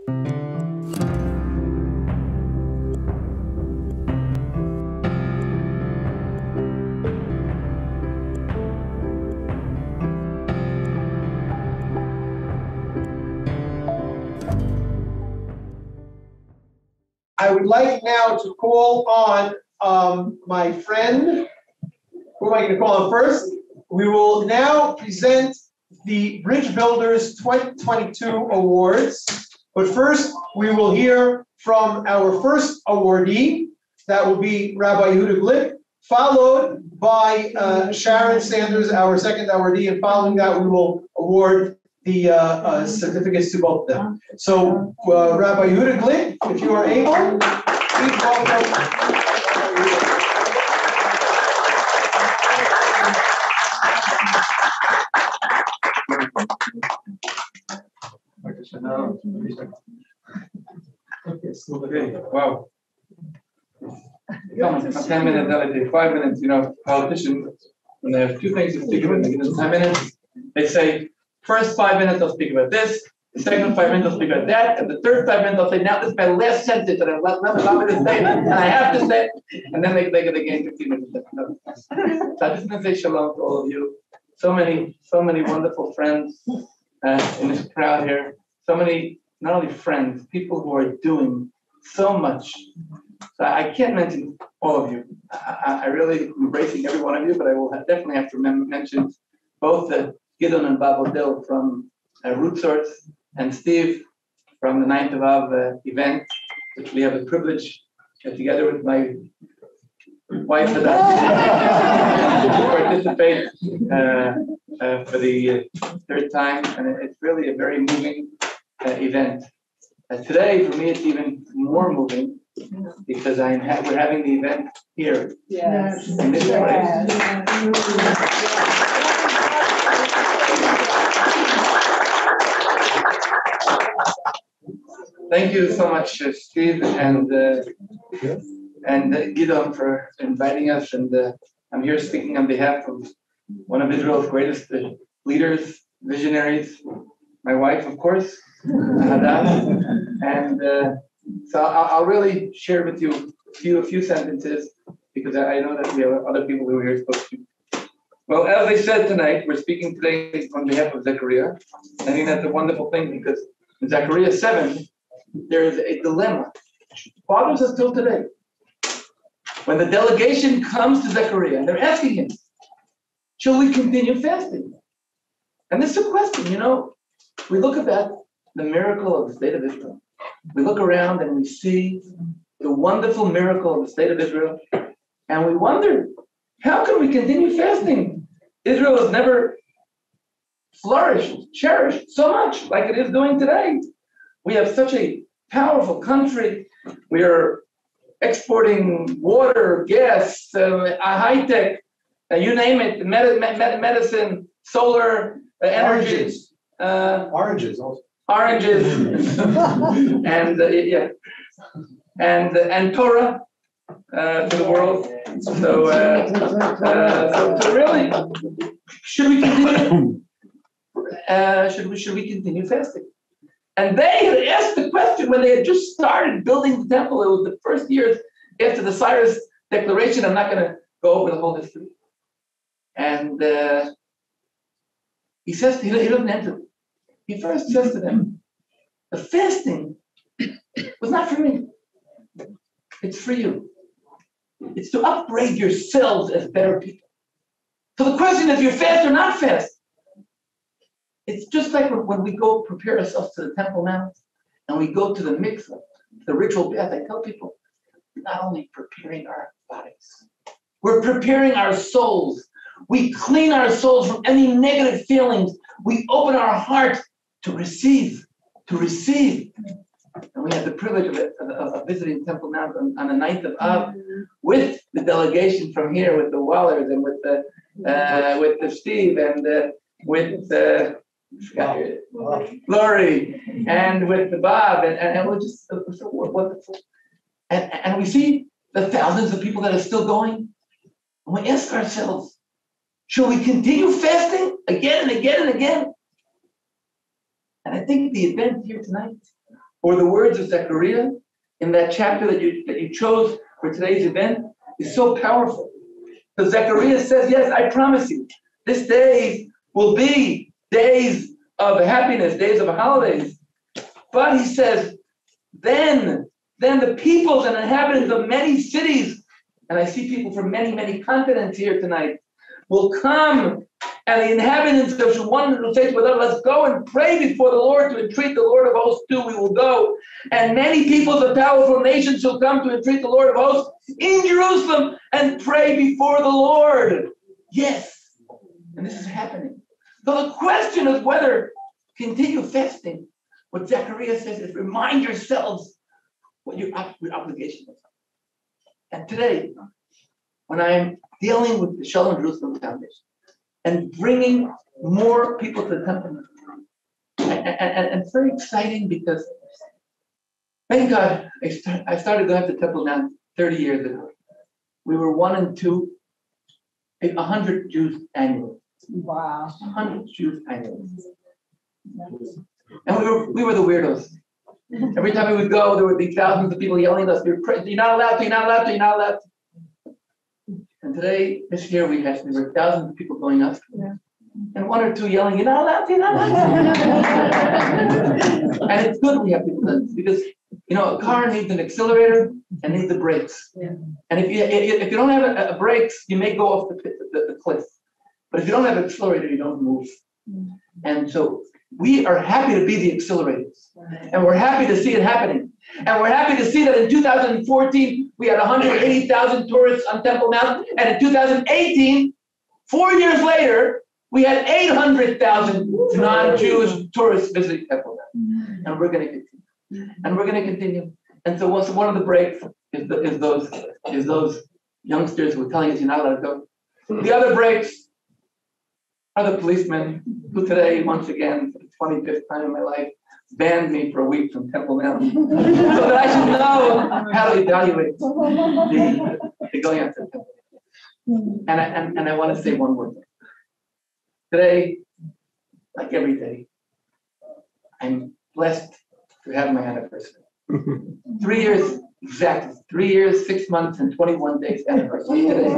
I would like now to call on my friend. Who am I going to call on first? We will now present the Bridgebuilders 2022 awards. But first, we will hear from our first awardee. That will be Rabbi Yehudah Glick, followed by Sharon Sanders, our second awardee, and following that, we will award the certificates to both of them. So, Rabbi Yehudah Glick, if you are able, please welcome. Okay, wow. I'm 10 minutes out of the 5 minutes, politicians, when they have two things to speak about, they give them 10 minutes, they say, first 5 minutes I'll speak about this, the second 5 minutes I'll speak about that, and the third 5 minutes I'll say, now this is my last sentence, and allow me to say it, and I have to say it, and then they gain 15 minutes. So I just want to say shalom to all of you. So many wonderful friends in this crowd here. So many, not only friends, people who are doing so much. So I can't mention all of you. I really am embracing every one of you, but I will definitely have to mention both Gideon and Bob Odell from Root Sorts and Steve from the 9th of Av event, which we have the privilege together with my wife to participate for the third time, and it's really a very moving event. Today, for me, it's even more moving because we're having the event here in this place. Thank you so much, Steve and Gideon, for inviting us. And I'm here speaking on behalf of one of Israel's greatest leaders, visionaries, my wife, of course, Hadass. And so I'll really share with you a few sentences because I know that we have other people who are here supposed to. Well, as I said tonight, we're speaking today on behalf of Zechariah. I think that's a wonderful thing because in Zechariah 7, there is a dilemma. Fathers are still today. When the delegation comes to Zechariah and they're asking him, shall we continue fasting? And this is a question, we look about the miracle of the state of Israel. We look around and we see the wonderful miracle of the state of Israel. And we wonder, how can we continue fasting? Israel has never flourished, cherished so much like it is doing today. We have such a powerful country. We are exporting water, gas, high-tech, you name it, medicine, solar, energy. Oranges also. Oranges. and Torah to the world. So really, should we continue? Should we continue fasting? And they had asked the question when they had just started building the temple. It was the first years after the Cyrus declaration. I'm not going to go over the whole history. And he says, he doesn't answer. He first says to them, the fasting was not for me. It's for you. It's to upgrade yourselves as better people. So the question is, you fast or not fast? It's just like when we go prepare ourselves to the Temple Mount and we go to the mikveh, the ritual bath. I tell people, we're not only preparing our bodies, we're preparing our souls. We clean our souls from any negative feelings. We open our heart to receive. And we have the privilege of visiting Temple Mount on the 9th of Av with the delegation from here, with the Wallers and with the Steve and with Lori and with the Bob and we're just so wonderful. And we see the thousands of people that are still going. And we ask ourselves, should we continue fasting again and again and again? And I think the event here tonight or the words of Zechariah in that chapter that you chose for today's event is so powerful. Because Zechariah says, yes, I promise you, this day will be days of happiness, days of holidays. But he says, then the peoples and inhabitants of many cities, and I see people from many, many continents here tonight, will come, and the inhabitants of Shulman will say to us, let's go and pray before the Lord to entreat the Lord of hosts too, we will go. And many peoples of powerful nations shall come to entreat the Lord of hosts in Jerusalem and pray before the Lord. Yes, and this is happening. So the question is whether continue fasting. What Zechariah says is remind yourselves what your obligation is. And today, when I'm dealing with the Shalom Jerusalem Foundation and bringing more people to the temple, and it's very exciting because, thank God, I started going to the temple now 30 years ago. We were 1 and 2, 100 Jews annually. Wow. 100 Jews annually. And we were the weirdos. Every time we would go, there would be thousands of people yelling at us, you're not allowed to, you're not allowed to, you're not allowed to. And today, this year, we were thousands of people going up. Yeah. And 1 or 2 yelling, you're not allowed to, you're not allowed to. And it's good we have people like this because, a car needs an accelerator and needs the brakes. Yeah. And if you don't have a brakes, you may go off the cliff. But if you don't have an accelerator, you don't move. And so we are happy to be the accelerators. And we're happy to see it happening. And we're happy to see that in 2014, we had 180,000 tourists on Temple Mount. And in 2018, 4 years later, we had 800,000 non-Jewish tourists visiting Temple Mount. And we're going to continue. And we're going to continue. And so one of the breaks is those youngsters who are telling us you're not allowed to go. The other breaks are the policemen who today, once again, for the 25th time in my life, banned me for a week from Temple Mountain so that I should know how to evaluate the going out to the temple. And I want to say one more thing. Today, like every day, I'm blessed to have my anniversary. 3 years, exactly. 3 years, 6 months, and 21 days anniversary today.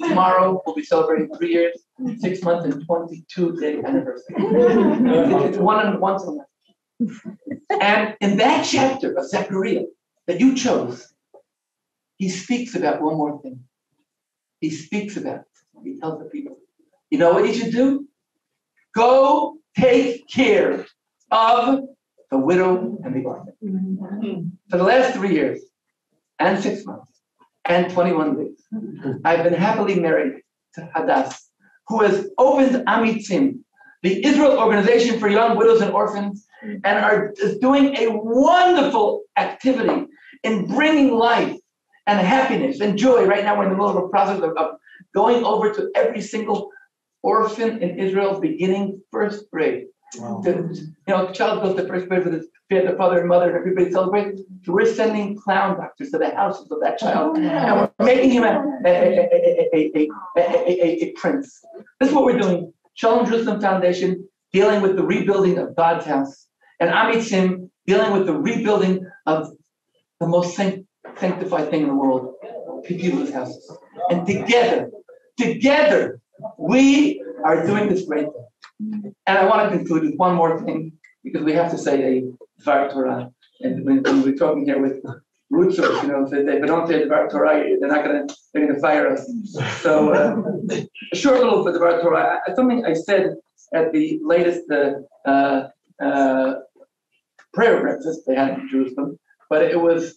Tomorrow, we'll be celebrating 3 years, 6 months, and 22-day anniversary. It's once a month. And in that chapter of Zechariah that you chose, he speaks about one more thing. He tells the people, you know what you should do? Go take care of the widow and the orphan. For the last 3 years, and 6 months, and 21 days, I've been happily married to Hadass, who has opened Amitzim, the Israel Organization for Young Widows and Orphans, and is doing a wonderful activity in bringing life and happiness and joy. Right now, we're in the middle of a process of going over to every single orphan in Israel, beginning first grade. Wow. A child goes to first grade with their father and mother, and everybody celebrates. So we're sending clown doctors to the houses of that child, and we're making him a prince. This is what we're doing. Shalom Jerusalem Foundation dealing with the rebuilding of God's house, and Amitzim dealing with the rebuilding of the most sanctified thing in the world, people's houses. And together, we are doing this great thing. And I want to conclude with one more thing, because we have to say a Dvar Torah. And when we're talking here with Rutzos, if they don't say Dvar Torah, they're going to fire us. So a short little for Dvar Torah. Something I said at the latest prayer breakfast they had in Jerusalem, but it wasn't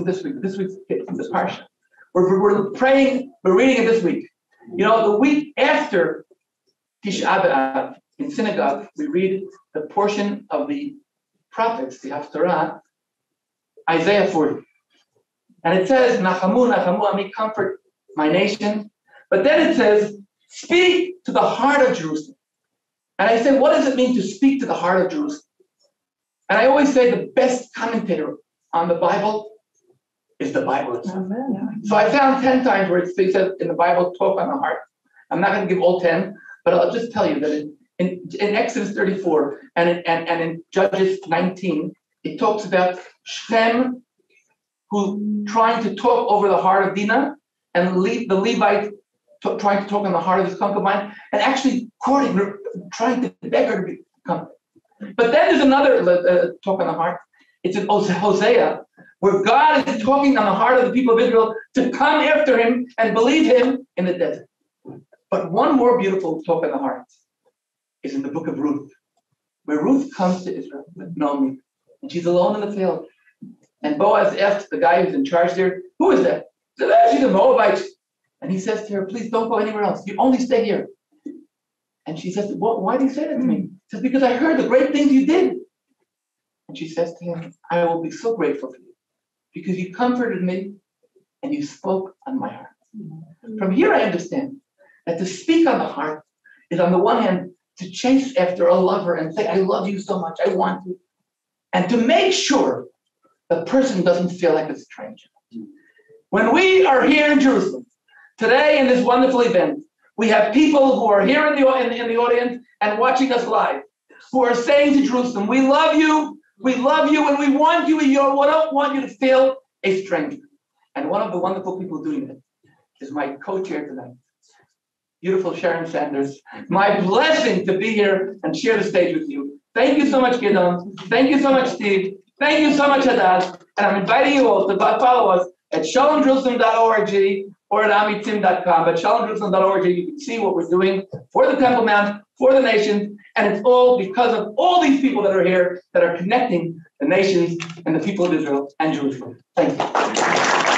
this week. This week's the Parsha. We're praying. We're reading it this week. The week after Tisha B'Av, in synagogue, we read the portion of the prophets, the Haftarah, Isaiah 40. And it says, Nachamu, Nachamu, Ami, comfort my nation. But then it says, speak to the heart of Jerusalem. And I say, what does it mean to speak to the heart of Jerusalem? And I always say the best commentator on the Bible is the Bible itself. So I found 10 times where it says in the Bible, talk on the heart. I'm not going to give all 10, but I'll just tell you that in Exodus 34 and in Judges 19, it talks about Shem who trying to talk over the heart of Dinah, and the Levite trying to talk on the heart of his concubine, and actually courting her, trying to beg her to become. But then there's another talk on the heart. It's in Hosea, where God is talking on the heart of the people of Israel to come after him and believe him in the desert. But one more beautiful talk on the heart is in the book of Ruth, where Ruth comes to Israel with Naomi, and she's alone in the field. And Boaz asks the guy who's in charge there, who is that? He said, she's a Moabite. And he says to her, please don't go anywhere else. You only stay here. And she says, well, why do you say that to me? He says, because I heard the great things you did. And she says to him, I will be so grateful for you because you comforted me and you spoke on my heart. From here, I understand that to speak on the heart is, on the one hand, to chase after a lover and say, I love you so much, I want you. And to make sure the person doesn't feel like a stranger. When we are here in Jerusalem, today in this wonderful event, we have people who are here in the audience and watching us live, who are saying to Jerusalem, we love you, and we want you, we don't want you to feel a stranger. And one of the wonderful people doing it is my co-chair tonight, beautiful Sharon Sanders. My blessing to be here and share the stage with you. Thank you so much, Gideon. Thank you so much, Steve. Thank you so much, Haddad. And I'm inviting you all to follow us at shalomjerusalem.org or at amitim.com. But shalomjerusalem.org, you can see what we're doing for the Temple Mount, for the nations, and it's all because of all these people that are here that are connecting the nations and the people of Israel and Jerusalem. Thank you.